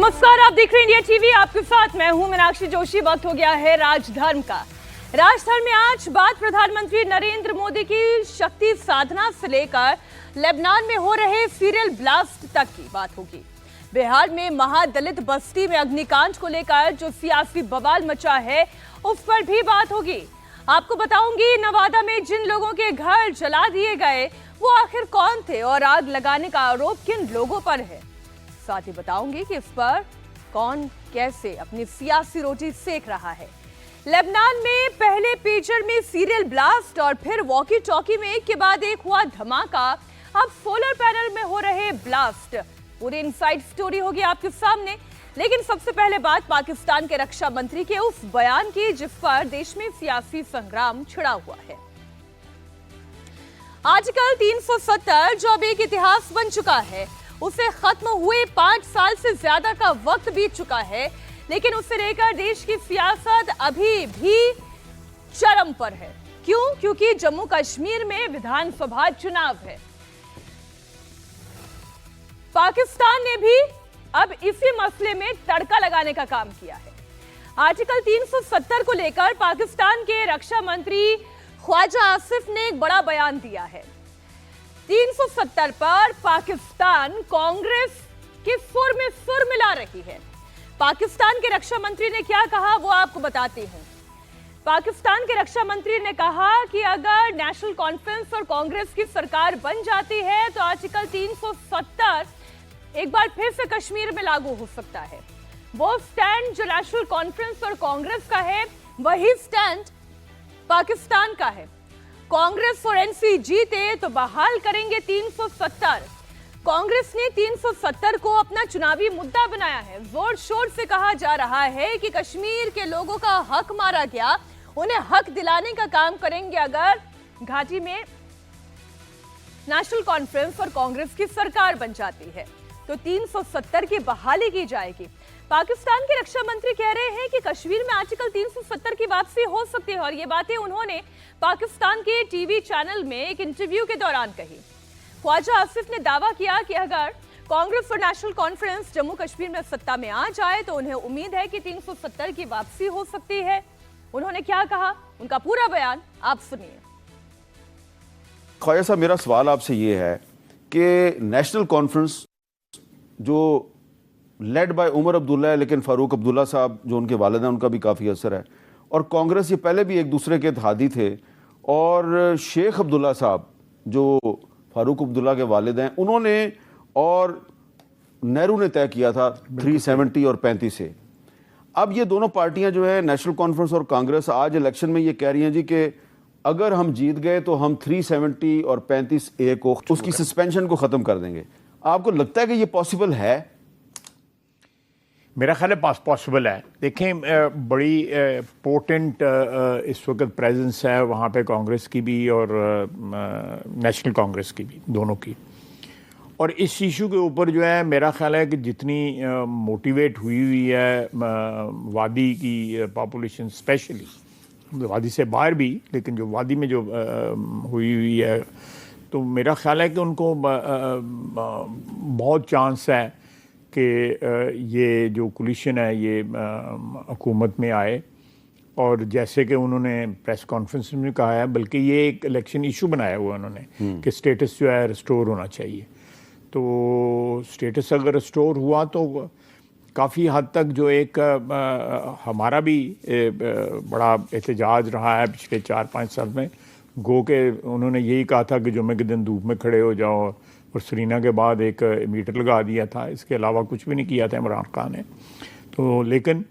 नमस्कार, आप देख रहे हैं इंडिया टीवी। आपके साथ मैं हूं मीनाक्षी जोशी। वक्त हो गया है राजधर्म का। राजधर्म में आज बात प्रधानमंत्री नरेंद्र मोदी की शक्ति साधना से लेकर लेबनान में हो रहे सीरियल ब्लास्ट तक की बात होगी। बिहार में महादलित बस्ती में अग्निकांड को लेकर जो सियासी बवाल मचा है उस पर भी बात होगी। आपको बताऊंगी नवादा में जिन लोगों के घर जला दिए गए वो आखिर कौन थे और आग लगाने का आरोप किन लोगों पर है। साथ ही बताऊंगी कि इस पर कौन कैसे अपनी सियासी रोटी सेक रहा है। लेबनान में पहले पेजर में सीरियल ब्लास्ट और फिर वॉकी टॉकी में एक के बाद एक हुआ धमाका। अब सोलर पैनल में हो रहे ब्लास्ट। पूरी इनसाइड स्टोरी होगी आपके सामने, लेकिन सबसे पहले बात पाकिस्तान के रक्षा मंत्री के उस बयान की जिस पर देश में सियासी संग्राम छिड़ा हुआ है। आर्टिकल 370 जो अब एक इतिहास बन चुका है, उसे खत्म हुए 5 साल से ज्यादा का वक्त बीत चुका है, लेकिन उसे लेकर देश की सियासत अभी भी चरम पर है। क्यों? क्योंकि जम्मू कश्मीर में विधानसभा चुनाव है। पाकिस्तान ने भी अब इसी मसले में तड़का लगाने का काम किया है। आर्टिकल 370 को लेकर पाकिस्तान के रक्षा मंत्री ख्वाजा आसिफ ने एक बड़ा बयान दिया है। 370 पर पाकिस्तान कांग्रेस के सुर में सुर मिला रही है। पाकिस्तान के रक्षा मंत्री ने क्या कहा वो आपको बताती हूं। पाकिस्तान के रक्षा मंत्री ने कहा कि अगर नेशनल कॉन्फ्रेंस और कांग्रेस की सरकार बन जाती है तो आर्टिकल 370 एक बार फिर से कश्मीर में लागू हो सकता है। वो स्टैंड जो नेशनल कॉन्फ्रेंस और कांग्रेस का है वही स्टैंड पाकिस्तान का है। कांग्रेस और एनसी जीते तो बहाल करेंगे 370। कांग्रेस ने 370 को अपना चुनावी मुद्दा बनाया है। जोर शोर से कहा जा रहा है कि कश्मीर के लोगों का हक मारा गया, उन्हें हक दिलाने का काम करेंगे अगर घाटी में नेशनल कॉन्फ्रेंस और कांग्रेस की सरकार बन जाती है तो 370 की बहाली की जाएगी। पाकिस्तान के रक्षा मंत्री कह रहे हैं कि कश्मीर में आर्टिकल 370 की वापसी हो सकती है और ये बातें उन्होंने पाकिस्तान के टीवी चैनल में एक इंटरव्यू के दौरान कही। ख्वाजा आसिफ ने दावा किया कि अगर कांग्रेस और नेशनल कॉन्फ्रेंस जम्मू कश्मीर में सत्ता में आ जाए तो उन्हें उम्मीद है कि 370 की वापसी हो सकती है। उन्होंने क्या कहा, उनका पूरा बयान आप सुनिए। ख्वाजा साहब, मेरा सवाल आपसे ये है कि नेशनल कॉन्फ्रेंस जो लेड बाय उमर अब्दुल्ला है, लेकिन फारूक अब्दुल्ला साहब जो उनके वालिद हैं उनका भी काफ़ी असर है, और कांग्रेस ये पहले भी एक दूसरे के इत्तेहादी थे, और शेख अब्दुल्ला साहब जो फारूक अब्दुल्ला के वालिद हैं उन्होंने और नेहरू ने तय किया था 370 और 35 से। अब ये दोनों पार्टियां जो है नेशनल कॉन्फ्रेंस और कांग्रेस आज इलेक्शन में ये कह रही हैं जी कि अगर हम जीत गए तो हम 370 और 35A को उसकी सस्पेंशन को ख़त्म कर देंगे। आपको लगता है कि ये पॉसिबल है? मेरा ख्याल है पॉसिबल है। देखें, बड़ी पोटेंट इस वक्त प्रेजेंस है वहाँ पे कांग्रेस की भी और नेशनल कांग्रेस की भी, दोनों की। और इस इशू के ऊपर जो है मेरा ख्याल है कि जितनी मोटिवेट हुई है वादी की पॉपुलेशन, स्पेशली वादी से बाहर भी, लेकिन जो वादी में जो हुई है, तो मेरा ख्याल है कि उनको बहुत चांस है कि ये जो कोलिशन है ये हुकूमत में आए। और जैसे कि उन्होंने प्रेस कॉन्फ्रेंस में कहा है, बल्कि ये एक इलेक्शन इशू बनाया हुआ उन्होंने कि स्टेटस जो है रिस्टोर होना चाहिए। तो स्टेटस अगर रिस्टोर हुआ तो काफ़ी हद तक जो एक हमारा भी बड़ा एहतजाज रहा है पिछले 4-5 साल में, गो के उन्होंने यही कहा था कि जुम्मे के दिन धूप में खड़े हो जाओ, और सरीना के बाद एक मीटर लगा दिया था, इसके अलावा कुछ भी नहीं किया था इमरान खान ने। तो लेकिन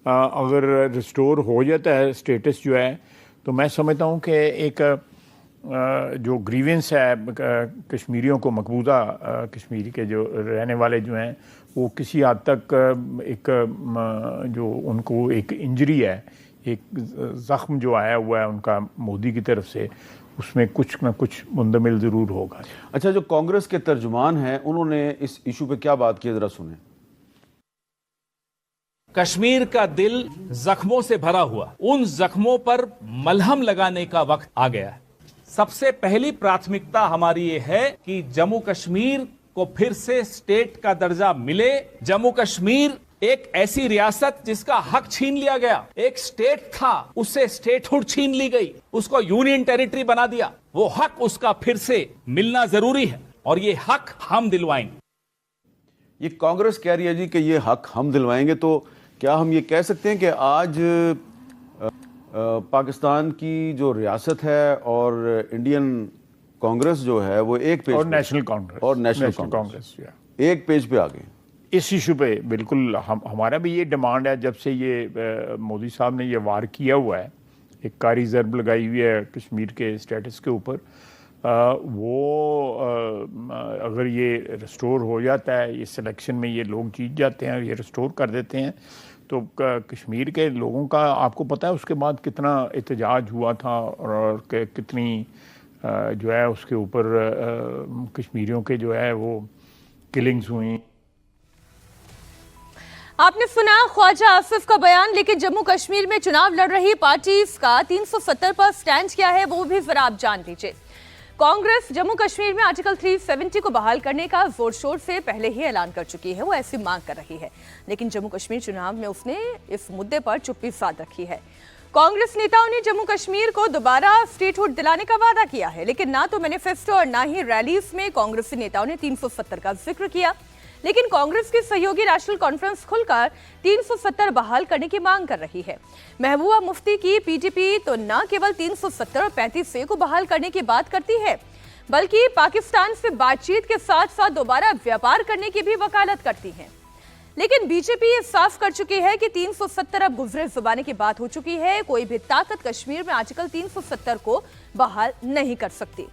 अगर रिस्टोर हो जाता है स्टेटस जो है, तो मैं समझता हूँ कि एक जो ग्रीवेंस है कश्मीरियों को, मकबूजा कश्मीर के जो रहने वाले जो हैं, वो किसी हद तक एक जो उनको एक इंजरी है, एक ज़ख्म जो आया हुआ है उनका मोदी की तरफ से, उसमें कुछ ना कुछ मुंदमिल ज़रूर होगा। अच्छा, जो कांग्रेस के तर्जुमान हैं उन्होंने इस इशू पे क्या बात की, जरा सुने। कश्मीर का दिल जख्मों से भरा हुआ, उन जख्मों पर मलहम लगाने का वक्त आ गया है। सबसे पहली प्राथमिकता हमारी ये है कि जम्मू कश्मीर को फिर से स्टेट का दर्जा मिले, जम्मू कश्मीर एक ऐसी रियासत जिसका हक छीन लिया गया, एक स्टेट था उससे स्टेटहुड छीन ली गई, उसको यूनियन टेरिटरी बना दिया। वो हक उसका फिर से मिलना जरूरी है और ये हक हम दिलवाएंगे। ये कांग्रेस कह रही है जी कि ये हक हम दिलवाएंगे, तो क्या हम ये कह सकते हैं कि आज पाकिस्तान की जो रियासत है और इंडियन कांग्रेस जो है वो एक पेज और पे- नेशनल कांग्रेस और नेशनल कांग्रेस एक पेज पे आ गए? इस इशू पे बिल्कुल हमारा भी ये डिमांड है। जब से ये मोदी साहब ने ये वार किया हुआ है, एक कारी ज़रब लगाई हुई है कश्मीर के स्टेटस के ऊपर, अगर ये रिस्टोर हो जाता है, ये सिलेक्शन में ये लोग जीत जाते हैं, ये रिस्टोर कर देते हैं, तो कश्मीर के लोगों का आपको पता है उसके बाद कितना एहतजाज हुआ था और कितनी जो है उसके ऊपर कश्मीरियों के जो है वो किलिंग्स हुई। आपने सुना ख्वाजा आसिफ का बयान, लेकिन जम्मू कश्मीर में चुनाव लड़ रही पार्टीज का 370 पर स्टैंड क्या है वो भी जरा आप जान लीजिए। कांग्रेस जम्मू कश्मीर में आर्टिकल 370 को बहाल करने का जोर शोर से पहले ही ऐलान कर चुकी है, वो ऐसी मांग कर रही है, लेकिन जम्मू कश्मीर चुनाव में उसने इस मुद्दे पर चुप्पी साध रखी है। कांग्रेस नेताओं ने जम्मू कश्मीर को दोबारा स्टेटहुड दिलाने का वादा किया है, लेकिन ना तो मैनिफेस्टो और ना ही रैलीज में कांग्रेसी नेताओं ने 370 का जिक्र किया। लेकिन कांग्रेस की सहयोगी नेशनल कॉन्फ्रेंस खुलकर 370 बहाल करने की मांग कर रही है। महबूबा मुफ्ती की पीटीपी तो न केवल 370 और 35A को बहाल करने की बात करती है, बल्कि पाकिस्तान से बातचीत के साथ साथ दोबारा व्यापार करने की भी वकालत करती है। लेकिन बीजेपी ये साफ कर चुकी है कि 370 अब गुजरे ज़माने की बात हो चुकी है। कोई भी ताकत कश्मीर में आर्टिकल 370 को बहाल नहीं कर सकती।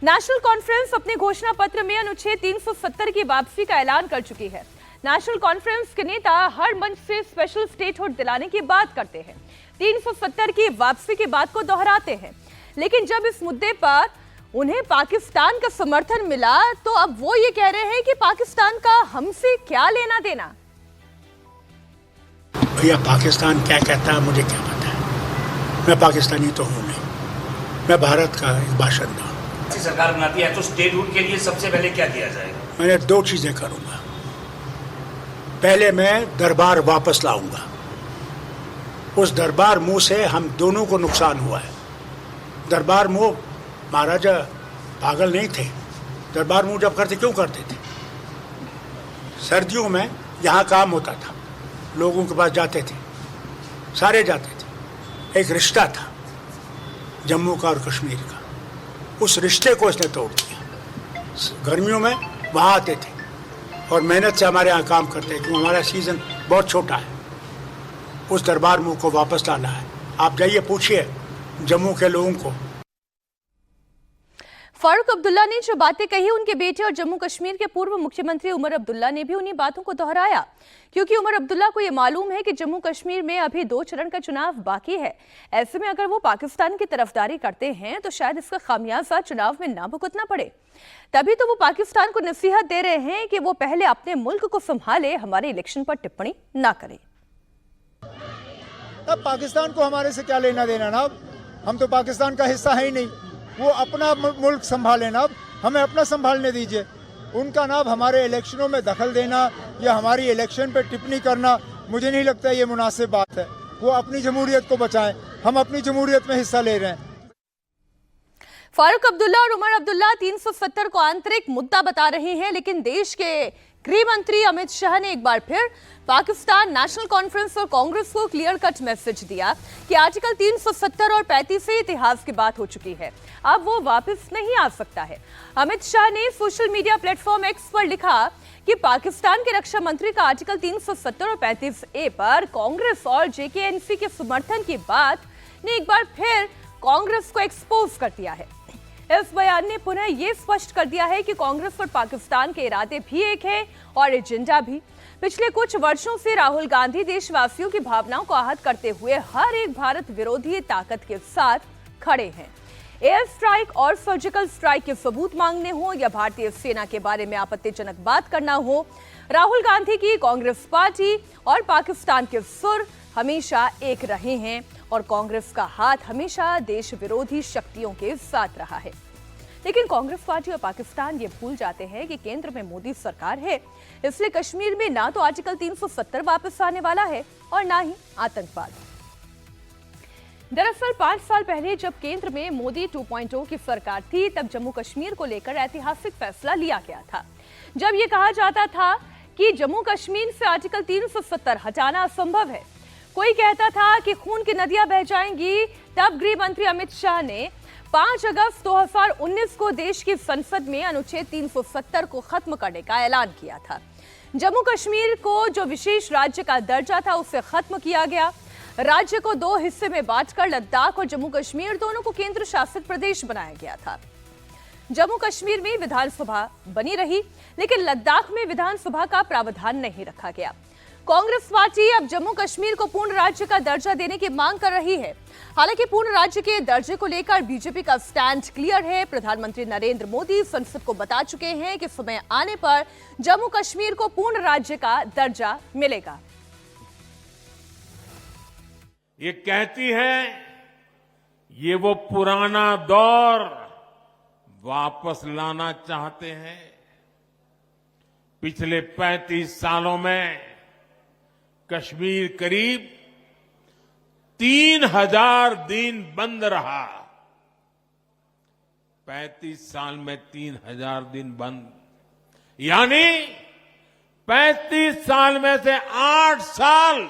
नेशनल कॉन्फ्रेंस अपने घोषणा पत्र में अनुच्छेद 370 की वापसी का ऐलान कर चुकी है। नेशनल कॉन्फ्रेंस के नेता हर मंच से स्पेशल स्टेटहुड दिलाने की बात करते हैं, 370 की वापसी की बात को दोहराते हैं, लेकिन जब इस मुद्दे पर उन्हें पाकिस्तान का समर्थन मिला तो अब वो ये कह रहे हैं कि पाकिस्तान का हमसे क्या लेना देना। भैया पाकिस्तान क्या कहता है मुझे क्या पता है, मैं पाकिस्तानी तो हूँ नहीं, मैं भारत का एक बाशिंदा हूँ। सरकार बनाती है तो स्टेटहुड के लिए सबसे पहले क्या किया जाएगा? मैंने 2 चीजें करूंगा। पहले मैं दरबार वापस लाऊंगा। उस दरबार मुंह से हम दोनों को नुकसान हुआ है। दरबार मुंह महाराजा पागल नहीं थे, दरबार मुंह जब करते क्यों करते थे? सर्दियों में यहाँ काम होता था, लोगों के पास जाते थे, सारे जाते थे, एक रिश्ता था जम्मू का और कश्मीर का, उस रिश्ते को इसने तोड़ दिया। गर्मियों में वहाँ आते थे और मेहनत से हमारे यहाँ काम करते हैं, क्योंकि हमारा सीजन बहुत छोटा है। उस दरबार मुंह को वापस लाना है। आप जाइए पूछिए जम्मू के लोगों को। फारूक अब्दुल्ला ने जो बातें कही, उनके बेटे और जम्मू कश्मीर के पूर्व मुख्यमंत्री उमर अब्दुल्ला ने भी उन्हीं बातों को दोहराया, क्योंकि उमर अब्दुल्ला को यह मालूम है कि जम्मू कश्मीर में अभी 2 चरण का चुनाव बाकी है। ऐसे में अगर वो पाकिस्तान की तरफदारी करते हैं तो शायद इसका खामियाजा चुनाव में ना भुगतना पड़े। तभी तो वो पाकिस्तान को नसीहत दे रहे हैं कि वो पहले अपने मुल्क को संभाले, हमारे इलेक्शन पर टिप्पणी ना करे। अब पाकिस्तान को हमारे से क्या लेना देना ना, हम तो पाकिस्तान का हिस्सा है ही नहीं। वो अपना मुल्क संभाले ना, हमें अपना संभालने दीजिए। उनका ना हमारे इलेक्शनों में दखल देना या हमारी इलेक्शन पे टिप्पणी करना, मुझे नहीं लगता ये मुनासिब बात है। वो अपनी जमहूरियत को बचाएं, हम अपनी जमहूरियत में हिस्सा ले रहे हैं। फारूक अब्दुल्ला और उमर अब्दुल्ला 370 को आंतरिक मुद्दा बता रहे हैं, लेकिन देश के गृह मंत्री अमित शाह ने एक बार फिर पाकिस्तान नेशनल कॉन्फ्रेंस और कांग्रेस को क्लियर कट मैसेज दिया कि आर्टिकल 370 और 35 से इतिहास की बात हो चुकी है, अब वो वापस नहीं आ सकता है। अमित शाह ने सोशल मीडिया प्लेटफॉर्म एक्स पर लिखा कि पाकिस्तान के रक्षा मंत्री का आर्टिकल 370 और 35A पर कांग्रेस और JKNC के समर्थन की बात ने एक बार फिर कांग्रेस को एक्सपोज कर दिया है। इस बयान ने पुनः ये स्पष्ट कर दिया है कि कांग्रेस और पाकिस्तान के इरादे भी एक है और एजेंडा भी। पिछले कुछ वर्षों से राहुल गांधी देशवासियों की भावनाओं को आहत करते हुए हर एक भारत विरोधी ताकत के साथ खड़े हैं। एयर स्ट्राइक और सर्जिकल स्ट्राइक के सबूत मांगने हो या भारतीय सेना के बारे में आपत्तिजनक बात करना हो, राहुल गांधी की कांग्रेस पार्टी और पाकिस्तान के सुर हमेशा एक रहे हैं और कांग्रेस का हाथ हमेशा देश विरोधी शक्तियों के साथ रहा है। लेकिन कांग्रेस पार्टी और पाकिस्तान ये भूल जाते हैं कि केंद्र में मोदी सरकार है, इसलिए कश्मीर में ना तो आर्टिकल 370 वापस आने वाला है और ना ही आतंकवाद। दरअसल 5 साल पहले जब केंद्र में मोदी 2.0 की सरकार थी, तब जम्मू कश्मीर को लेकर ऐतिहासिक फैसला लिया गया था। जब ये कहा जाता था कि जम्मू कश्मीर से आर्टिकल 370 हटाना असंभव है, कोई कहता था कि खून की नदियां बह जाएंगी, तब गृह मंत्री अमित शाह ने 5 अगस्त 2019 को देश की संसद में अनुच्छेद 370 को खत्म करने का ऐलान किया था। जम्मू कश्मीर को जो विशेष राज्य का दर्जा था उसे खत्म किया गया। राज्य को 2 हिस्से में बांटकर लद्दाख और जम्मू कश्मीर दोनों को केंद्र शासित प्रदेश बनाया गया था। जम्मू कश्मीर में विधानसभा बनी रही, लेकिन लद्दाख में विधानसभा का प्रावधान नहीं रखा गया। कांग्रेस पार्टी अब जम्मू कश्मीर को पूर्ण राज्य का दर्जा देने की मांग कर रही है। हालांकि पूर्ण राज्य के दर्जे को लेकर बीजेपी का स्टैंड क्लियर है। प्रधानमंत्री नरेंद्र मोदी संसद को बता चुके हैं कि समय आने पर जम्मू कश्मीर को पूर्ण राज्य का दर्जा मिलेगा। ये कहती है ये वो पुराना दौर वापस लाना चाहते हैं। पिछले 35 सालों में कश्मीर करीब 3000 दिन बंद रहा। 35 साल में 3000 दिन बंद, यानी 35 साल में से 8 साल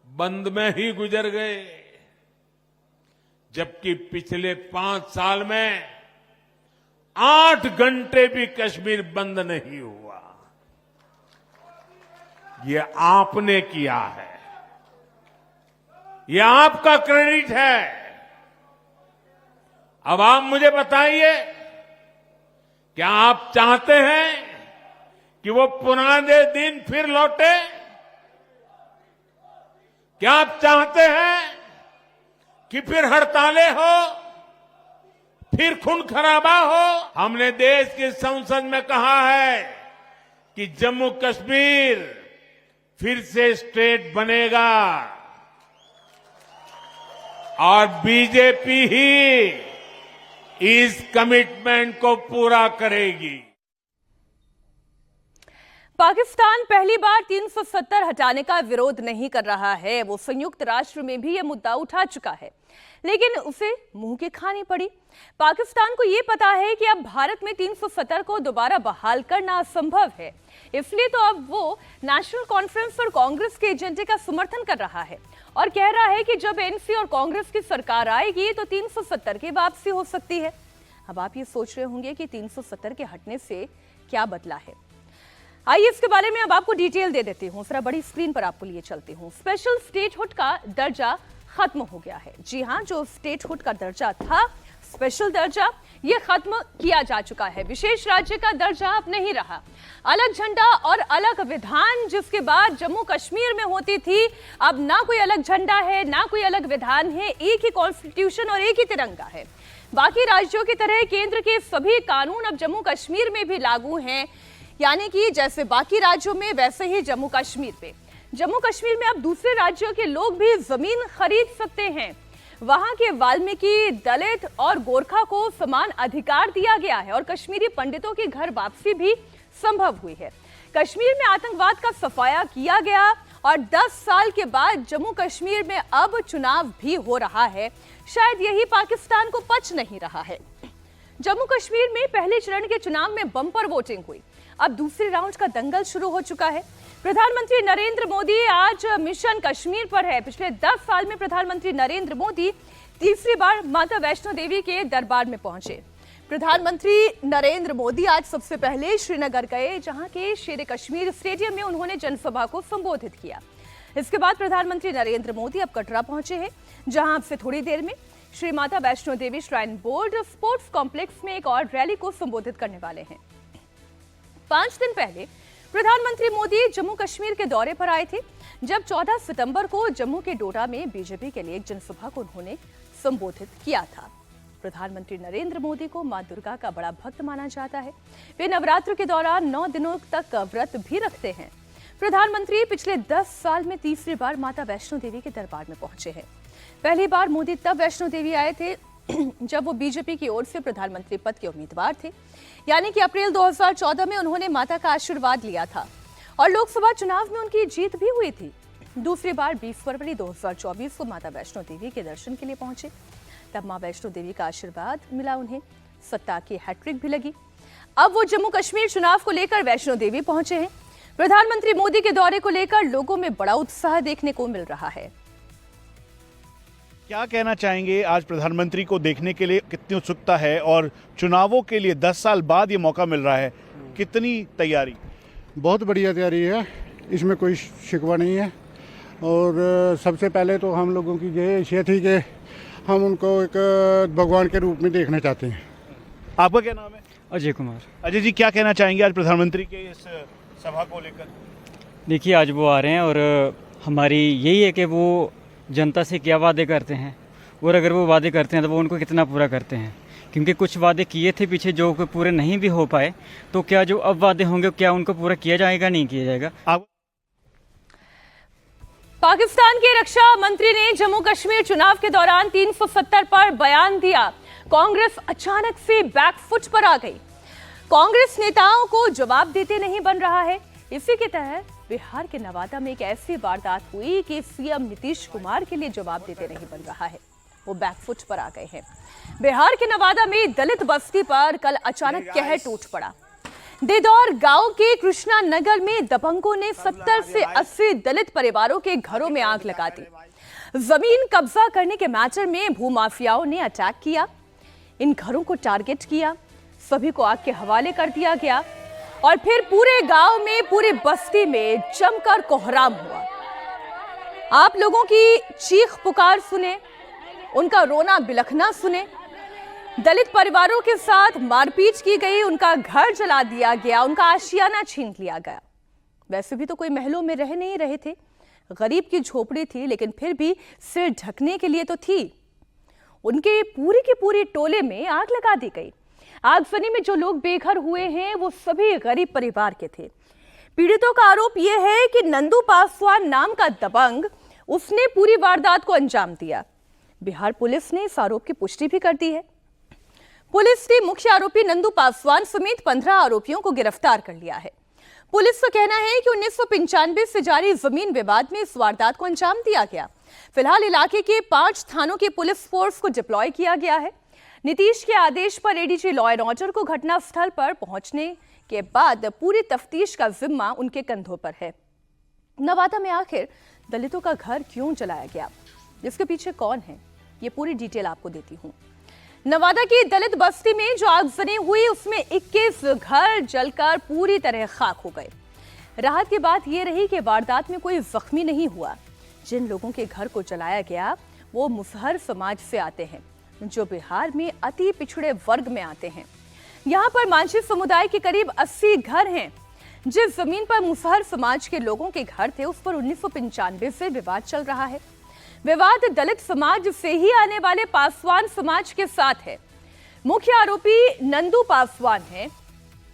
बंद में ही गुजर गए, जबकि पिछले 5 साल में 8 घंटे भी कश्मीर बंद नहीं हुआ। ये आपने किया है, ये आपका क्रेडिट है। अब आप मुझे बताइए, क्या आप चाहते हैं कि वो पुराने दिन फिर लौटे? क्या आप चाहते हैं कि फिर हड़तालें हो, फिर खून खराबा हो? हमने देश की संसद में कहा है कि जम्मू कश्मीर फिर से स्टेट बनेगा और बीजेपी ही इस कमिटमेंट को पूरा करेगी। पाकिस्तान पहली बार 370 हटाने का विरोध नहीं कर रहा है। वो संयुक्त राष्ट्र में भी यह मुद्दा उठा चुका है, लेकिन उसे मुंह की खानी पड़ी। पाकिस्तान को यह पता है कि अब भारत में 370 को दोबारा बहाल करना असंभव है, इसलिए तो अब वो नेशनल कॉन्फ्रेंस और कांग्रेस के एजेंडे का समर्थन कर रहा है और कह रहा है कि जब एनसी और कांग्रेस की सरकार आएगी तो 370 की वापसी हो सकती है। अब आप ये सोच रहे होंगे कि 370 के हटने से क्या बदला है। आइए इसके बारे में अब आपको डिटेल दे देती हूँ। जरा बड़ी स्क्रीन पर आपको लिए चलती हूँ। स्पेशल स्टेटहुड का दर्जा खत्म हो गया है। जी हाँ, जो स्टेटहुड का दर्जा था, स्पेशल दर्जा, ये खत्म किया जा चुका है। विशेष राज्य का दर्जा अब नहीं रहा। अलग झंडा और अलग विधान जिसके बाद जम्मू कश्मीर में होती थी, अब ना कोई अलग झंडा है, ना कोई अलग विधान है, एक ही कॉन्स्टिट्यूशन और एक ही तिरंगा है। बाकी राज्यों की तरह केंद्र के सभी कानून अब जम्मू कश्मीर में भी लागू हैं, यानी कि जैसे बाकी राज्यों में वैसे ही जम्मू कश्मीर पे। जम्मू कश्मीर में अब दूसरे राज्यों के लोग भी जमीन खरीद सकते हैं। वहां के वाल्मीकि, दलित और गोरखा को समान अधिकार दिया गया है और कश्मीरी पंडितों की घर वापसी भी संभव हुई है। कश्मीर में आतंकवाद का सफाया किया गया और 10 साल के बाद जम्मू कश्मीर में अब चुनाव भी हो रहा है। शायद यही पाकिस्तान को पच नहीं रहा है। जम्मू कश्मीर में पहले चरण के चुनाव में बम्पर वोटिंग हुई, अब दूसरे राउंड का दंगल शुरू हो चुका है। प्रधानमंत्री नरेंद्र मोदी आज मिशन कश्मीर पर है। पिछले 10 साल में प्रधानमंत्री नरेंद्र मोदी तीसरी बार माता वैष्णो देवी के दरबार में पहुंचे। प्रधानमंत्री नरेंद्र मोदी आज सबसे पहले श्रीनगर गए, जहां के शेर कश्मीर स्टेडियम में उन्होंने जनसभा को संबोधित किया। इसके बाद प्रधानमंत्री नरेंद्र मोदी अब कटरा पहुंचे हैं, जहां अब से थोड़ी देर में Shri Mata Vaishno Devi shrine board sports complex में एक और रैली को संबोधित करने वाले हैं। 5 दिन पहले प्रधानमंत्री मोदी जम्मू कश्मीर के दौरे पर आए थे, जब 14 सितंबर को जम्मू के डोडा में बीजेपी के लिए एक जनसभा को उन्होंने संबोधित किया था। प्रधानमंत्री नरेंद्र मोदी को मां दुर्गा का बड़ा भक्त माना जाता है। वे नवरात्र के दौरान 9 दिनों तक व्रत भी रखते हैं। प्रधानमंत्री पिछले 10 साल में तीसरी बार माता वैष्णो देवी के दरबार में पहुंचे हैं। पहली बार मोदी तब वैष्णो देवी आए थे जब वो बीजेपी की ओर से प्रधानमंत्री पद के उम्मीदवार थे। यानी कि अप्रैल 2014 में उन्होंने माता का आशीर्वाद लिया था और लोकसभा चुनाव में उनकी जीत भी हुई थी। दूसरी बार 20 फरवरी 2024 को माता वैष्णो देवी के दर्शन के लिए पहुंचे। तब मां वैष्णो देवी का आशीर्वाद मिला उन्हें, सत्ता की हैट्रिक भी लगी। अब वो जम्मू कश्मीर चुनाव को लेकर वैष्णो देवी पहुंचे हैं। प्रधानमंत्री मोदी के दौरे को लेकर लोगों में बड़ा उत्साह देखने को मिल रहा है। क्या कहना चाहेंगे, आज प्रधानमंत्री को देखने के लिए कितनी उत्सुकता है और चुनावों के लिए 10 साल बाद ये मौका मिल रहा है, कितनी तैयारी? बहुत बढ़िया तैयारी है, इसमें कोई शिकवा नहीं है। और सबसे पहले तो हम लोगों की ये इच्छा थी कि हम उनको एक भगवान के रूप में देखना चाहते हैं। आपका क्या नाम है? अजय कुमार। अजय जी, क्या कहना चाहेंगे आज प्रधानमंत्री के इस सभा को लेकर? देखिए, आज वो आ रहे हैं और हमारी यही है कि वो जनता से क्या वादे करते हैं और अगर वो वादे करते हैं तो वो उनको कितना पूरा करते हैं, क्योंकि कुछ वादे किए थे पीछे जो पूरे नहीं भी हो पाए, तो क्या जो अब वादे होंगे क्या उनको पूरा किया जाएगा, नहीं किया जाएगा? पाकिस्तान के रक्षा मंत्री ने जम्मू कश्मीर चुनाव के दौरान 370 पर बयान दिया। कांग्रेस अचानक से बैकफुट पर आ गई। कांग्रेस नेताओं को जवाब देते नहीं बन रहा है। इसी के तहत बिहार के नवादा में एक ऐसी वारदात हुई कि सीएम नीतीश कुमार के लिए जवाब देते नहीं बन रहा है। वो बैकफुट पर आ गए हैं। बिहार के नवादा में दलित बस्ती पर कल अचानक कहर टूट पड़ा। देदौर गांव के कृष्णा नगर में दबंगों ने 70 से 80 दलित परिवारों के घरों में आग लगा दी। जमीन कब्जा करने के मैटर में भूमाफियाओं ने अटैक किया, इन घरों को टारगेट किया, सभी को आग के हवाले कर दिया गया और फिर पूरे गांव में, पूरी बस्ती में जमकर कोहराम हुआ। आप लोगों की चीख पुकार सुने, उनका रोना बिलखना सुने। दलित परिवारों के साथ मारपीट की गई, उनका घर जला दिया गया, उनका आशियाना छीन लिया गया। वैसे भी तो कोई महलों में रह नहीं रहे थे, गरीब की झोपड़ी थी, लेकिन फिर भी सिर ढकने के लिए तो थी। उनके पूरी की पूरी टोले में आग लगा दी गई। आगजनी में जो लोग बेघर हुए हैं वो सभी गरीब परिवार के थे। पीड़ितों का आरोप यह है कि नंदू पासवान नाम का दबंग, उसने पूरी वारदात को अंजाम दिया। बिहार पुलिस ने इस आरोप की पुष्टि भी कर दी है। पुलिस ने मुख्य आरोपी नंदू पासवान समेत 15 आरोपियों को गिरफ्तार कर लिया है। पुलिस का कहना है कि 1995 से जारी जमीन विवाद में इस वारदात को अंजाम दिया गया। फिलहाल इलाके के 5 थानों की पुलिस फोर्स को डिप्लॉय किया गया है। नीतीश के आदेश पर एडीजी लॉ एंड ऑर्डर को घटनास्थल पर पहुंचने के बाद पूरी तफ्तीश का जिम्मा उनके कंधों पर है। नवादा में आखिर दलितों का घर क्यों जलाया गया, इसके पीछे कौन है, ये पूरी डिटेल आपको देती हूं। नवादा की दलित बस्ती में जो आगजनी हुई उसमें 21 घर जलकर पूरी तरह खाक हो गए। राहत की बात यह रही कि वारदात में कोई जख्मी नहीं हुआ। जिन लोगों के घर को जलाया गया वो मुसहर समाज से आते हैं, जो बिहार में अति पिछड़े वर्ग में आते हैं। यहाँ पर मांझी समुदाय के करीब 80 घर हैं। जिस जमीन पर मुसहर समाज के लोगों के घर थे उस पर 1995 से विवाद चल रहा है। विवाद दलित समाज से ही आने वाले पासवान समाज के साथ है। मुख्य आरोपी नंदू पासवान है।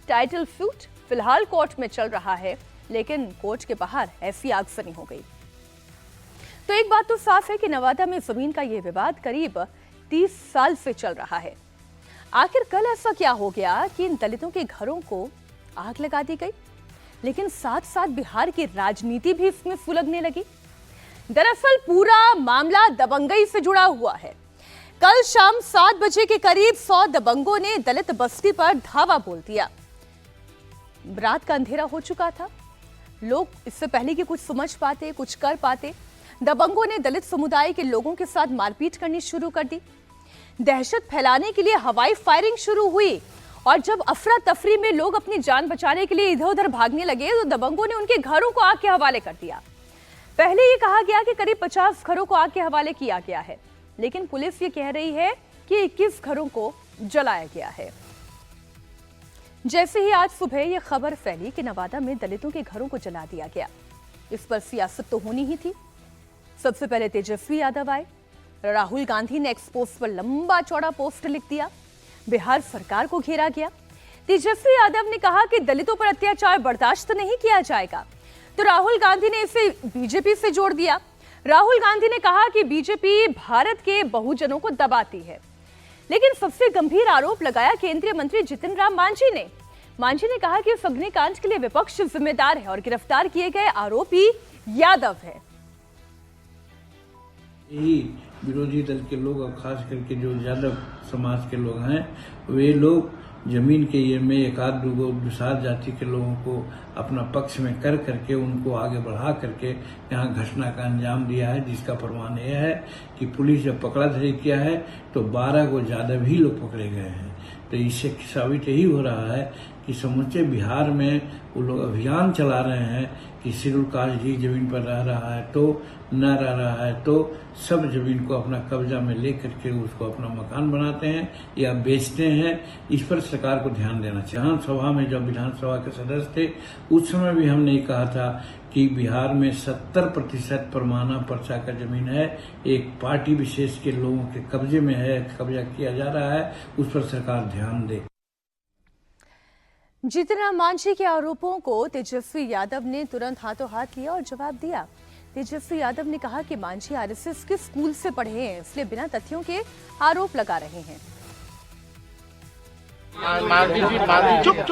टाइटल सूट फिलहाल कोर्ट में चल रहा है, लेकिन कोर्ट के बाहर ऐसी आगजनी हो गई। तो एक बात तो साफ है कि नवादा में जमीन का यह विवाद करीब 30 साल से चल रहा है। आखिर कल ऐसा क्या हो गया कि इन दलितों के घरों को आग लगा दी गई, लेकिन साथ साथ बिहार की राजनीति भी इसमें सुलगने लगी। दरअसल पूरा मामला दबंगई से जुड़ा हुआ है। कल शाम 7 बजे के करीब 100 दबंगों ने दलित बस्ती पर धावा बोल दिया। रात का अंधेरा हो चुका था। लोग इससे पहले कि कुछ समझ पाते, कुछ कर पाते, दबंगों ने दलित समुदाय के लोगों के साथ मारपीट करनी शुरू कर दी। दहशत फैलाने के लिए हवाई फायरिंग शुरू हुई और जब अफरा तफरी में लोग अपनी जान बचाने के लिए इधर उधर भागने लगे तो दबंगों ने उनके घरों को आग के हवाले कर दिया। पहले ये कहा गया कि करीब 50 घरों को आग के हवाले किया गया है, लेकिन पुलिस ये कह रही है कि 21 घरों को जलाया गया है। जैसे ही आज सुबह यह खबर फैली कि नवादा में दलितों के घरों को जला दिया गया, इस पर सियासत तो होनी ही थी। सबसे पहले तेजस्वी यादव आए। राहुल गांधी ने एक्सपोज पर लंबा चौड़ा पोस्ट लिख दिया। बिहार सरकार को घेरा गया। तेजस्वी यादव ने कहा कि दलितों पर अत्याचार बर्दाश्त नहीं किया जाएगा, तो राहुल गांधी ने इसे बीजेपी से जोड़ दिया। राहुल गांधी ने कहा कि बीजेपी भारत के बहुजनों को दबाती है। लेकिन सबसे गंभीर आरोप लगाया केंद्रीय मंत्री जितिन राम मांझी ने। मांझी ने कहा कि इस अग्निकांड के लिए विपक्ष जिम्मेदार है और गिरफ्तार किए गए आरोपी यादव है। यही विरोधी दल के लोग और खास करके जो यादव समाज के लोग हैं, वे लोग जमीन के ये में एक आध दो दुसाध जाति के लोगों को अपना पक्ष में कर करके उनको आगे बढ़ा करके यहाँ घटना का अंजाम दिया है, जिसका प्रमाण यह है कि पुलिस जब पकड़ा धरी किया है तो 12 को ज्यादा भी लोग पकड़े गए हैं। तो इससे साबित यही हो रहा है कि समूचे बिहार में वो लोग अभियान चला रहे हैं कि शेड्यूल कास्ट जी जमीन पर रह रहा है तो न रह रहा है तो सब जमीन को अपना कब्जा में ले करके उसको अपना मकान बनाते हैं या बेचते हैं। इस पर सरकार को ध्यान देना चाहिए। विधानसभा में जब विधानसभा के सदस्य थे उस समय भी हमने कहा था कि बिहार में 70% परमाना पर्चा का जमीन है, एक पार्टी विशेष के लोगों के कब्जे में है, कब्जा किया जा रहा है, उस पर सरकार ध्यान दे। जितिन राम मांझी के आरोपों को तेजस्वी यादव ने तुरंत हाथों हाथ लिया और जवाब दिया। तेजस्वी यादव ने कहा कि मांझी आरएसएस के स्कूल से पढ़े हैं, इसलिए बिना तथ्यों के आरोप लगा रहे हैं। मांझी जी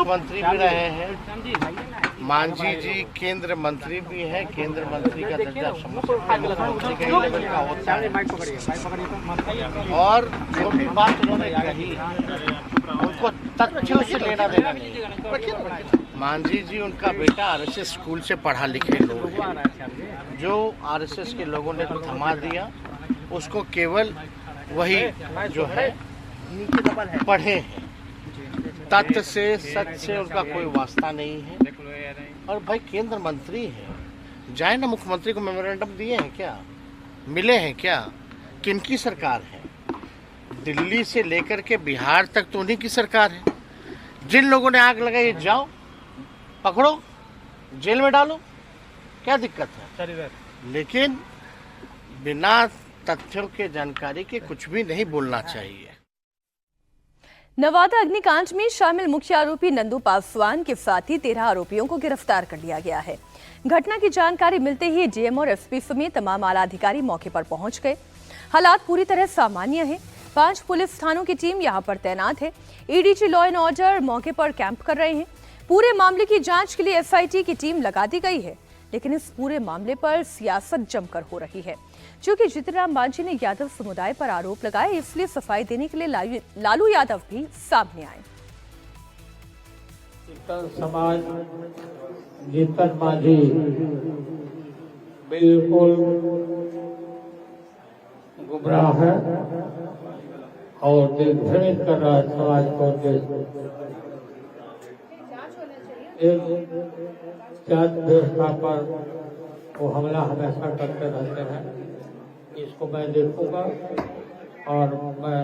मंत्री भी रहे हैं, मांझी जी केंद्र मंत्री भी है, केंद्र मंत्री का दर्जा मुख्यमंत्री के लेवल का होता है। और जो भी बात उन्होंने कही उनको तथ्यों से लेना देना नहीं। मांझी जी उनका बेटा आरएसएस स्कूल से पढ़ा लिखे लोग हैं, जो आरएसएस के लोगों ने थमा दिया उसको केवल वही जो है पढ़े हैं, तथ्य से सच से उनका कोई वास्ता नहीं है। और भाई केंद्र मंत्री है, जाए ना मुख्यमंत्री को मेमोरेंडम दिए हैं क्या, मिले हैं क्या, किनकी सरकार है? दिल्ली से लेकर के बिहार तक तो उन्हीं की सरकार है। जिन लोगों ने आग लगाई जाओ पकड़ो, जेल में डालो, क्या दिक्कत है? लेकिन बिना तथ्यों के जानकारी के कुछ भी नहीं बोलना चाहिए। नवादा अग्निकांड में शामिल मुख्य आरोपी नंदू पासवान के साथ ही 13 आरोपियों को गिरफ्तार कर लिया गया है। घटना की जानकारी मिलते ही डीएम और एसपी समेत तमाम आला अधिकारी मौके पर पहुंच गए। हालात पूरी तरह सामान्य है। 5 पुलिस थानों की टीम यहां पर तैनात है। एडीजी लॉ एंड ऑर्डर मौके पर कैंप कर रहे हैं। पूरे मामले की जांच के लिए एसआईटी की टीम लगा दी गई है, लेकिन इस पूरे मामले पर सियासत जमकर हो रही है। क्योंकि जितिन राम मांझी ने यादव समुदाय पर आरोप लगाए, इसलिए सफाई देने के लिए लालू यादव भी सामने आए। समाज जितिन मांझी बिल्कुल गुमराह है और दिग्भ्रमित कर रहा है समाज को। एक जात व्यवस्था पर वो हमला हमेशा करते रहते हैं। इसको मैं देखूंगा और मैं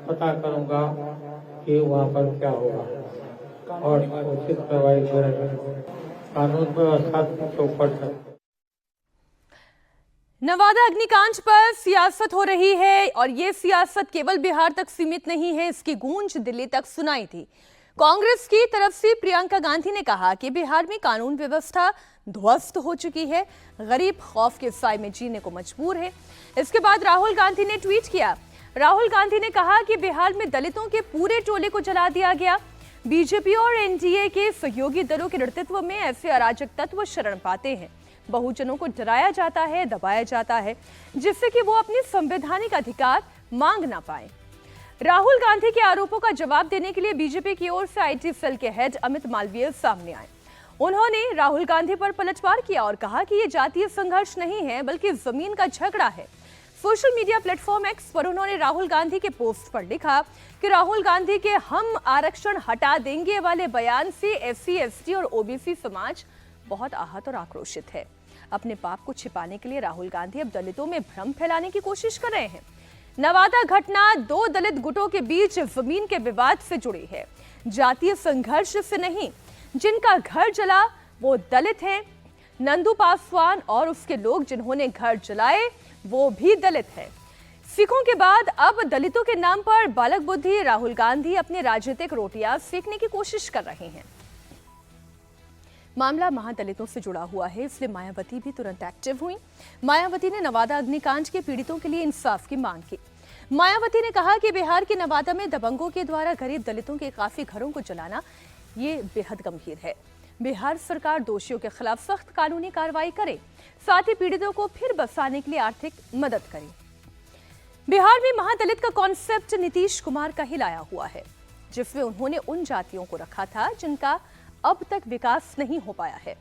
पता करूंगा कि वहाँ पर क्या होगा और उचित कार्रवाई करेंगे। कानून व्यवस्था चौपट है। नवादा अग्निकांड पर सियासत हो रही है और ये सियासत केवल बिहार तक सीमित नहीं है, इसकी गूंज दिल्ली तक सुनाई थी। कांग्रेस की तरफ से प्रियंका गांधी ने कहा कि बिहार में कानून व्यवस्था ध्वस्त हो चुकी है, गरीब खौफ के साए में जीने को मजबूर है। इसके बाद राहुल गांधी ने ट्वीट किया। राहुल गांधी ने कहा कि बिहार में दलितों के पूरे टोले को जला दिया गया। बीजेपी और एनडीए के सहयोगी दलों के नेतृत्व में ऐसे अराजक तत्व शरण पाते हैं। बहुजनों को डराया जाता है, दबाया जाता है, जिससे कि वो अपने संवैधानिक अधिकार मांग ना पाए। राहुल गांधी के आरोपों का जवाब देने के लिए बीजेपी की ओर से आईटी सेल के हेड अमित मालवीय सामने आए। उन्होंने राहुल गांधी पर पलटवार किया और कहा कि ये जातीय संघर्ष नहीं है, बल्कि जमीन का झगड़ा है। सोशल मीडिया प्लेटफॉर्म एक्स पर उन्होंने राहुल गांधी के पोस्ट पर लिखा कि राहुल गांधी के हम आरक्षण हटा देंगे वाले बयान से एससी, एसटी और ओबीसी समाज बहुत आहत और आक्रोशित है। अपने पाप को छिपाने के लिए राहुल गांधी अब दलितों में भ्रम फैलाने की कोशिश कर रहे हैं। नवादा घटना 2 दलित गुटों के बीच जमीन के विवाद से जुड़ी है, जातीय संघर्ष से नहीं। जिनका घर जला वो दलित हैं। नंदू पासवान और उसके लोग जिन्होंने घर जलाए वो भी दलित है। सिखों के बाद अब दलितों के नाम पर बालक बुद्धि राहुल गांधी अपने राजनीतिक रोटियां सेकने की कोशिश कर रहे हैं। मामला महादलितों से जुड़ा हुआ है, इसलिए मायावती भी तुरंत एक्टिव हुई। मायावती ने नवादा अग्निकांड के पीड़ितों के लिए इंसाफ की मांग की। मायावती ने कहा कि बिहार के नवादा में दबंगों के द्वारा गरीब दलितों के काफी घरों को जलाना ये बेहद गंभीर है। बिहार सरकार दोषियों के खिलाफ सख्त कानूनी कार्रवाई करे, साथ ही पीड़ितों को फिर बसाने के लिए आर्थिक मदद करे। बिहार में महादलित का कॉन्सेप्ट नीतीश कुमार का ही लाया हुआ है, जिसमें उन्होंने उन जातियों को रखा था जिनका अब तक विकास नहीं हो पाया है।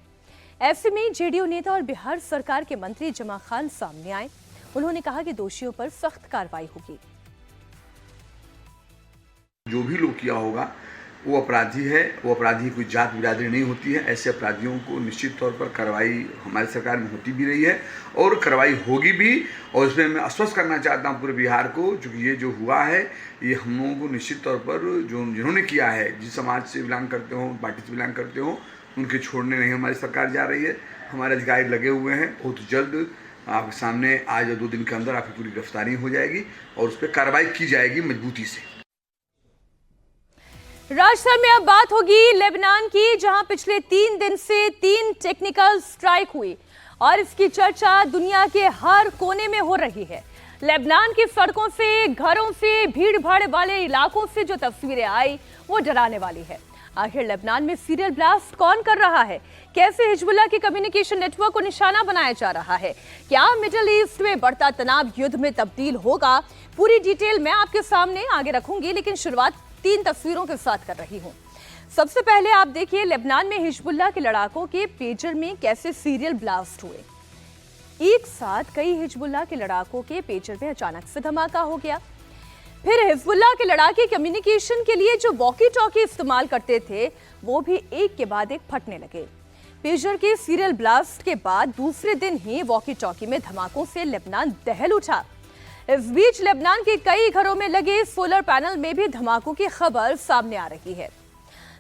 ऐसे में जेडीयू नेता और बिहार सरकार के मंत्री जमा खान सामने आए। उन्होंने कहा कि दोषियों पर सख्त कार्रवाई होगी। जो भी लोग किया होगा वो अपराधी है, वो अपराधी कोई जात बिरादरी नहीं होती है। ऐसे अपराधियों को निश्चित तौर पर कार्रवाई हमारी सरकार में होती भी रही है और कार्रवाई होगी भी। और इसमें मैं आश्वस्त करना चाहता हूँ पूरे बिहार को, क्योंकि ये जो हुआ है ये हम लोगों को निश्चित तौर पर जिन्होंने किया है, जिस समाज से बिलोंग करते हो, पार्टी से बिलोंग करते हो, उनके छोड़ने नहीं हमारी सरकार जा रही है। हमारे अधिकारी लगे हुए हैं। बहुत जल्द आपके सामने आज या 2 दिन के अंदर आपकी पूरी गिरफ्तारी हो जाएगी और उस पर कार्रवाई की जाएगी मजबूती से। राजस्थान में अब बात होगी लेबनान की, जहां पिछले 3 दिन से 3 टेक्निकल स्ट्राइक हुई और इसकी चर्चा दुनिया के हर कोने में हो रही है। लेबनान की सड़कों से, घरों से, भीड़ भाड़ वाले इलाकों से जो तस्वीरें आई वो डराने वाली है। आखिर लेबनान में सीरियल ब्लास्ट कौन कर रहा है? कैसे हिजबुल्लाह के कम्युनिकेशन नेटवर्क को निशाना बनाया जा रहा है? क्या मिडिल ईस्ट में बढ़ता तनाव युद्ध में तब्दील होगा? पूरी डिटेल मैं आपके सामने आगे रखूंगी, लेकिन शुरुआत 3 तस्वीरों के साथ कर रही हूं। सबसे पहले आप देखिए लेबनान में हिजबुल्लाह के लड़ाकों के पेजर में कैसे सीरियल ब्लास्ट हुए। एक साथ कई हिजबुल्लाह के लड़ाकों के पेजर में अचानक से धमाका हो गया। फिर हिजबुल्लाह के लड़ाके कम्युनिकेशन के लिए जो वॉकी टॉकी इस्तेमाल करते थे वो भी एक के बाद एक फटने लगे। पेजर के सीरियल ब्लास्ट के बाद दूसरे दिन ही वॉकी टॉकी में धमाकों से लेबनान दहल उठा। इस बीच लेबनान के कई घरों में लगे सोलर पैनल में भी धमाकों की खबर सामने आ रही है।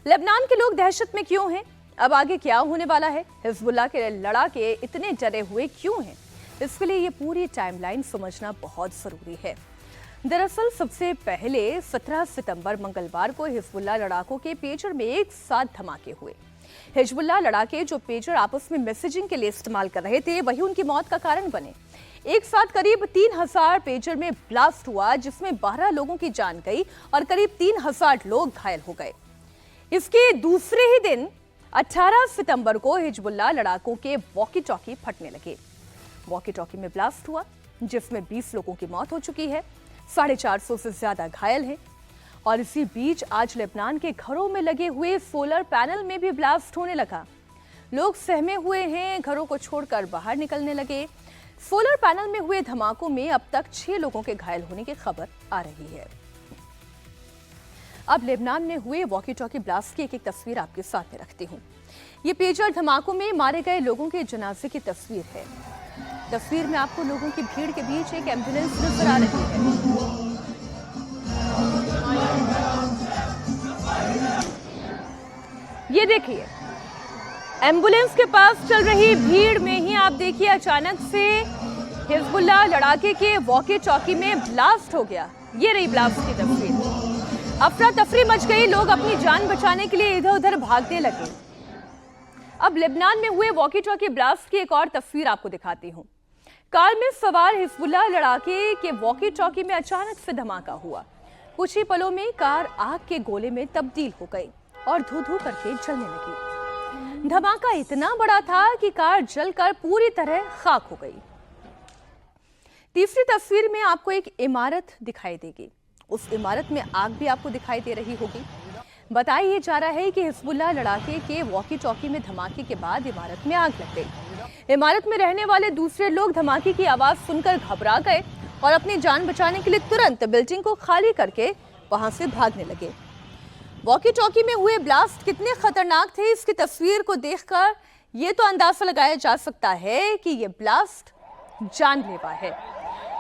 लेबनान के लोग दहशत में क्यों हैं? अब आगे क्या होने वाला है? हिजबुल्लाह के लड़ाके इतने डरे हुए क्यों हैं? इसके लिए ये पूरी टाइमलाइन समझना बहुत जरूरी है। दरअसल सबसे पहले 17 सितंबर मंगलवार को हिजबुल्लाह लड़ाकों के पेजर में एक साथ धमाके हुए। हिजबुल्लाह लड़ाके जो पेजर आपस में मैसेजिंग के लिए इस्तेमाल कर रहे थे वही उनकी मौत का कारण बने। एक साथ करीब 3000 पेजर में ब्लास्ट हुआ, जिसमें 12 लोगों की जान गई और करीब 3000 लोग घायल हो गए। इसके दूसरे ही दिन 18 सितंबर को हिजबुल्लाह लड़ाकों के वॉकी टॉकी फटने लगे। वॉकी टॉकी में ब्लास्ट हुआ, जिसमें 20 लोगों की मौत हो चुकी है, 450 से ज्यादा घायल हैं। और इसी बीच आज लेबनान के घरों में लगे हुए सोलर पैनल में भी ब्लास्ट होने लगा। लोग सहमे हुए हैं, घरों को छोड़कर बाहर निकलने लगे। सोलर पैनल में हुए धमाकों में अब तक 6 लोगों के घायल होने की खबर आ रही है। अब लेबनान में हुए वॉकी टॉकी ब्लास्ट की एक तस्वीर आपके साथ में रखती हूँ। ये पेजर धमाकों में मारे गए लोगों के जनाजे की तस्वीर है। तस्वीर में आपको लोगों की भीड़ के बीच एक एम्बुलेंस नजर आ रही है। ये देखिए, एम्बुलेंस के पास चल रही भीड़ में ही आप देखिए अचानक से हिजबुल्लाह लड़ाके के वॉकी टॉकी में ब्लास्ट हो गया। ये रही ब्लास्ट की तस्वीर। अफरा तफरी मच गई, लोग अपनी जान बचाने के लिए इधर उधर भागने लगे। अब लेबनान में हुए वॉकी टॉकी ब्लास्ट की एक और तस्वीर आपको दिखाती हूँ। कार में सवार हिजबुल्लाह लड़ाके के वॉकी टॉकी में अचानक से धमाका हुआ। कुछ ही पलों में कार आग के गोले में तब्दील हो गई और धू धू करके जलने लगी। धमाका इतना बड़ा था कि कार जलकर पूरी तरह खाक हो गई। तीसरी तस्वीर में आपको एक इमारत दिखाई देगी। उस इमारत में आग भी आपको दिखाई दे रही होगी। बताया जा रहा है कि हिजबुल्लाह लड़ाके के वॉकी टॉकी में धमाके के बाद इमारत में आग लग गई। इमारत में रहने वाले दूसरे लोग धमाके की आवाज सुनकर घबरा गए और अपनी जान बचाने के लिए तुरंत बिल्डिंग को खाली करके वहां से भागने लगे। वॉकी टॉकी में हुए ब्लास्ट कितने खतरनाक थे, इसकी तस्वीर को देखकर ये तो अंदाजा लगाया जा सकता है कि ये ब्लास्ट जानलेवा है।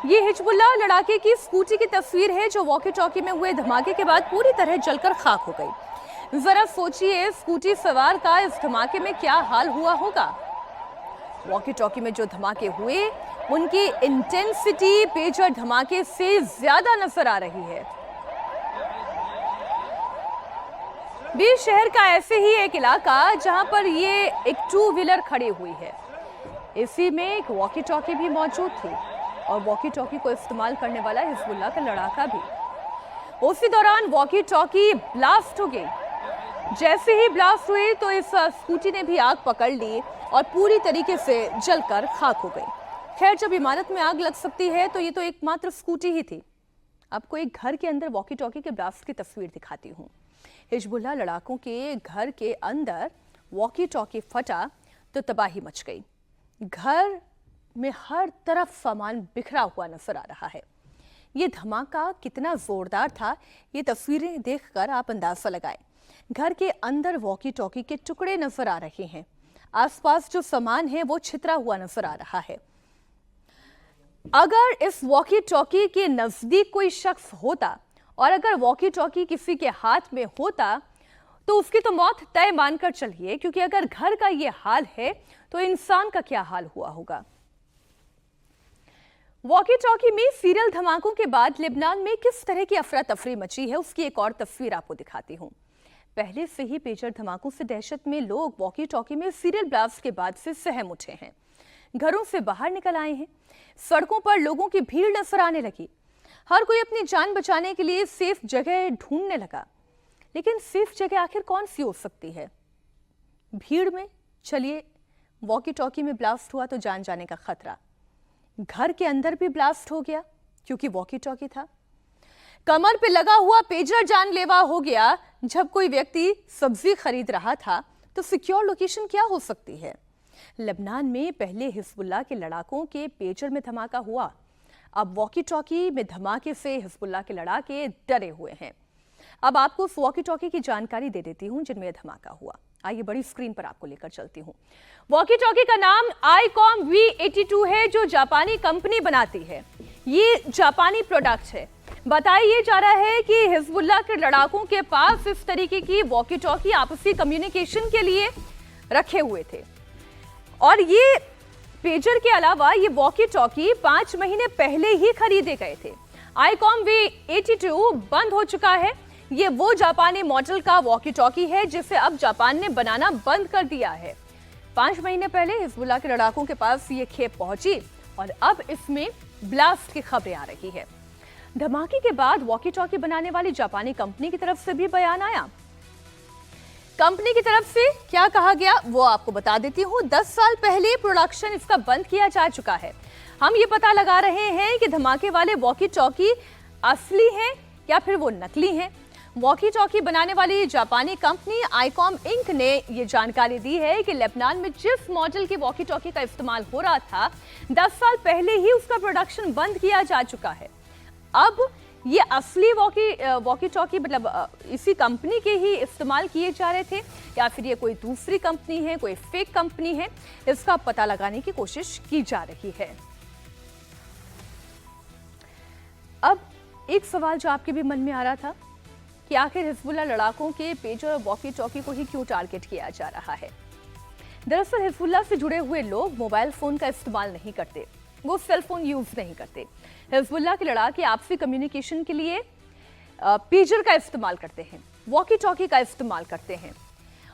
ये हिजबुल्लाह लड़ाके की स्कूटी की तस्वीर है जो वॉकी टॉकी में हुए धमाके के बाद पूरी तरह जलकर खाक हो गई। जरा सोचिए, स्कूटी सवार का इस धमाके में क्या हाल हुआ होगा। वॉकी टॉकी में जो धमाके हुए उनकी इंटेंसिटी पेजर धमाके से ज्यादा नजर आ रही है। बीच शहर का ऐसे ही एक इलाका जहां पर ये एक 2 व्हीलर खड़ी हुई है, इसी में एक वॉकी टॉकी भी मौजूद थी और वॉकी टॉकी को इस्तेमाल करने वाला हिजबुल्लाह का लड़ाका भी। उसी दौरान वॉकी टॉकी ब्लास्ट हो गई। जैसे ही ब्लास्ट हुई तो इस स्कूटी ने भी आग पकड़ ली और पूरी तरीके से जलकर खाक हो गई। खैर, जब इमारत में आग लग सकती है तो ये तो एकमात्र स्कूटी ही थी। आपको एक घर के अंदर वॉकी टॉकी के ब्लास्ट की तस्वीर दिखाती हूँ। हिजबुल्लाह लड़ाकों के घर के अंदर वॉकी टॉकी फटा तो तबाही मच गई। घर में हर तरफ सामान बिखरा हुआ नजर आ रहा है। ये धमाका कितना जोरदार था, ये तस्वीरें देखकर आप अंदाजा लगाएं। घर के अंदर वॉकी टॉकी के टुकड़े नजर आ रहे हैं। आसपास जो सामान है वो छितरा हुआ नजर आ रहा है। अगर इस वॉकी टॉकी के नजदीक कोई शख्स होता और अगर वॉकी टॉकी किसी के हाथ में होता तो उसकी तो मौत तय मानकर चलिए, क्योंकि अगर घर का ये हाल है तो इंसान का क्या हाल हुआ होगा। वॉकी टॉकी में सीरियल धमाकों के बाद लेबनान में किस तरह की अफरा तफरी मची है, उसकी एक और तस्वीर आपको दिखाती हूं। पहले से ही पेजर धमाकों से दहशत में लोग वॉकी टॉकी में सीरियल ब्लास्ट के बाद से सहम उठे हैं। घरों से बाहर निकल आए हैं। सड़कों पर लोगों की भीड़ नजर आने लगी। हर कोई अपनी जान बचाने के लिए सेफ जगह ढूंढने लगा। लेकिन सेफ जगह आखिर कौन सी हो सकती है? भीड़ में चलिए, वॉकी टॉकी में ब्लास्ट हुआ तो जान जाने का खतरा। घर के अंदर भी ब्लास्ट हो गया क्योंकि वॉकी टॉकी था। कमर पे लगा हुआ पेजर जानलेवा हो गया। जब कोई व्यक्ति सब्जी खरीद रहा था तो सिक्योर लोकेशन क्या हो सकती है? लेबनान में पहले हिजबुल्लाह के लड़ाकों के पेजर में धमाका हुआ, अब वॉकी टॉकी में धमाके से हिजबुल्लाह के लड़ाके डरे हुए हैं। अब आपको उस वॉकी टॉकी की जानकारी दे देती हूं जिनमें यह धमाका हुआ। आइए बड़ी स्क्रीन पर आपको लेकर चलती हूं। वॉकी टॉकी का नाम आईकॉम V82 है, जो जापानी कंपनी बनाती है। ये जापानी प्रोडक्ट है। बताया जा रहा है कि हिजबुल्लाह के लड़ाकों के पास इस तरीके की वॉकी टॉकी आपसी कम्युनिकेशन के लिए रखे हुए थे। और ये पेजर के अलावा ये वॉकी टॉकी 5 महीने पहले ही खरीदे गए थे। आईकॉम V82 बंद हो चुका है। ये वो जापानी मॉडल का वॉकी टॉकी है जिसे अब जापान ने बनाना बंद कर दिया है। 5 महीने पहले हिजबुल्लाह के लड़ाकों के पास ये खेप पहुंची और अब इसमें ब्लास्ट की खबरें आ रही है। धमाके के बाद वॉकी टॉकी बनाने वाली जापानी कंपनी की तरफ से भी बयान आया। कंपनी की तरफ से क्या कहा गया वो आपको बता देती हूँ। 10 साल पहले प्रोडक्शन इसका बंद किया जा चुका है। हम ये पता लगा रहे हैं कि धमाके वाले वॉकी टॉकी असली हैं या फिर वो नकली हैं। वॉकी टॉकी बनाने वाली जापानी कंपनी आईकॉम इंक ने ये जानकारी दी है कि लेबनान में जिस मॉडल की वॉकी टॉकी का इस्तेमाल हो रहा था 10 साल पहले ही उसका प्रोडक्शन बंद किया जा चुका है। अब ये असली वॉकी टॉकी मतलब इसी कंपनी के ही इस्तेमाल किए जा रहे थे या फिर ये कोई दूसरी कंपनी है, कोई फेक कंपनी है, इसका पता लगाने की कोशिश की जा रही है। अब एक सवाल जो आपके भी मन में आ रहा था कि आखिर हिजबुल्लाह लड़ाकों के पेजर और वॉकी टॉकी को ही क्यों टारगेट किया जा रहा है। दरअसल हिजबुल्लाह से जुड़े हुए लोग मोबाइल फोन का इस्तेमाल नहीं करते, वो सेल फोन यूज नहीं करते। हिजबुल्लाह के लड़ाके आपसी कम्युनिकेशन के लिए पेजर का इस्तेमाल करते हैं, वॉकी टॉकी का इस्तेमाल करते हैं।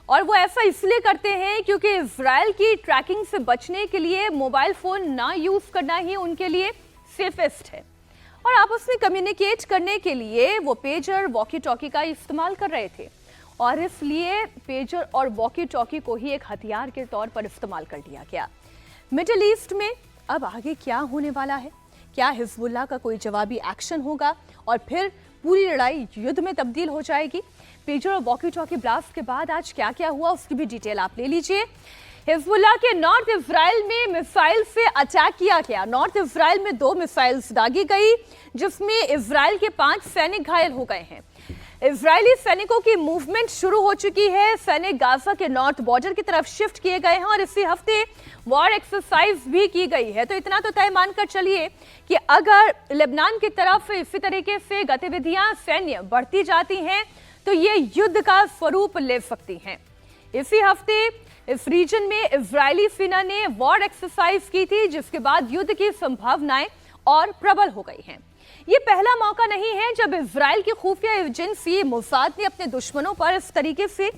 और वो ऐसा इसलिए करते हैं क्योंकि इजराइल की ट्रैकिंग से बचने के लिए मोबाइल फोन ना यूज करना ही उनके लिए सेफेस्ट है। और आपस में कम्युनिकेट करने के लिए वो पेजर वॉकी टॉकी का इस्तेमाल कर रहे थे और इसलिए पेजर और वॉकी टॉकी को ही एक हथियार के तौर पर इस्तेमाल कर लिया गया। मिडिल ईस्ट में अब आगे क्या होने वाला है? क्या हिजबुल्लाह का कोई जवाबी एक्शन होगा और फिर पूरी लड़ाई युद्ध में तब्दील हो जाएगी? पेजर और वॉकी टॉकी ब्लास्ट के बाद आज क्या क्या हुआ उसकी भी डिटेल आप ले लीजिए। हिजबुल्लाह के नॉर्थ इजराइल में मिसाइल से अटैक किया गया। नॉर्थ इजराइल में 2 मिसाइल्स दागी गई जिसमें इजराइल के 5 सैनिक घायल हो गए हैं। इजरायली सैनिकों की मूवमेंट शुरू हो चुकी है। सैनिक गाजा के नॉर्थ बॉर्डर की तरफ शिफ्ट किए गए हैं और इसी हफ्ते वॉर एक्सरसाइज भी की गई है। तो इतना तो तय मानकर चलिए कि अगर लेबनान की तरफ इसी तरीके से गतिविधियां सैन्य बढ़ती जाती हैं तो ये युद्ध का स्वरूप ले सकती हैं। इसी हफ्ते इस रीजन में इजरायली सेना ने वॉर एक्सरसाइज की थी जिसके बाद युद्ध की संभावनाएं और प्रबल हो गई हैं। ये पहला मौका नहीं है जब इजराइल की खुफिया एजेंसी मोसाद ने अपने दुश्मनों पर इस तरीके से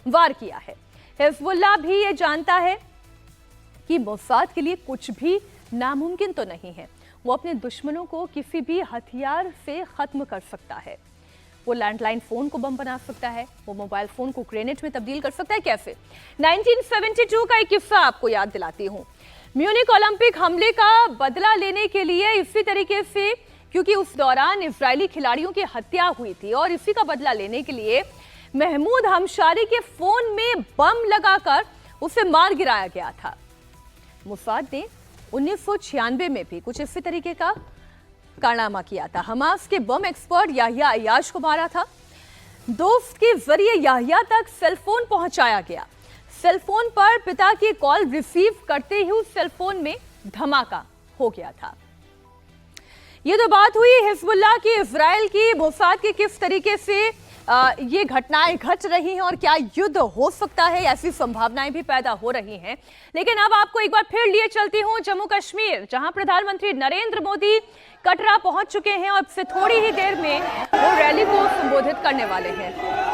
वार किया है। हिजबुल्लाह भी ये जानता है कि मोसाद के लिए कुछ भी नामुमकिन तो नहीं है। वो अपने दुश्मनों को किसी भी हथियार से खत्म कर सकता है। वो लैंडलाइन फोन को बम बना सकता है, वो मोबाइल फोन को ग्रेनेड में तब्दील कर सकता है। कैसे? 1972 का एक किस्सा आपको याद दिलाती हूँ। म्यूनिक ओलंपिक हमले का बदला लेने के लिए इसी तरीके से, क्योंकि उस दौरान इजरायली खिलाड़ियों की हत्या हुई थी और इसी का बदला लेने के लिए महमूद हमशारी के फोन में बम लगाकर उसे मार गिराया गया था। मुसाद ने 1996 में भी कुछ इसी तरीके का कारनामा किया था। हमास के बम एक्सपर्ट याहिया अय्याश को मारा था। दोस्त के जरिए याहिया तक सेलफोन पहुंचाया गया। सेलफोन पर पिता की कॉल रिसीव करते ही उस सेलफोन में धमाका हो गया था। ये तो बात हुई हिजबुल्लाह की, इजराइल की, मोसाद की किस तरीके से ये घटनाएं घट रही हैं और क्या युद्ध हो सकता है, ऐसी संभावनाएं भी पैदा हो रही हैं। लेकिन अब आपको एक बार फिर लिए चलती हूं जम्मू कश्मीर, जहां प्रधानमंत्री नरेंद्र मोदी कटरा पहुंच चुके हैं और अब से थोड़ी ही देर में वो रैली को संबोधित करने वाले हैं।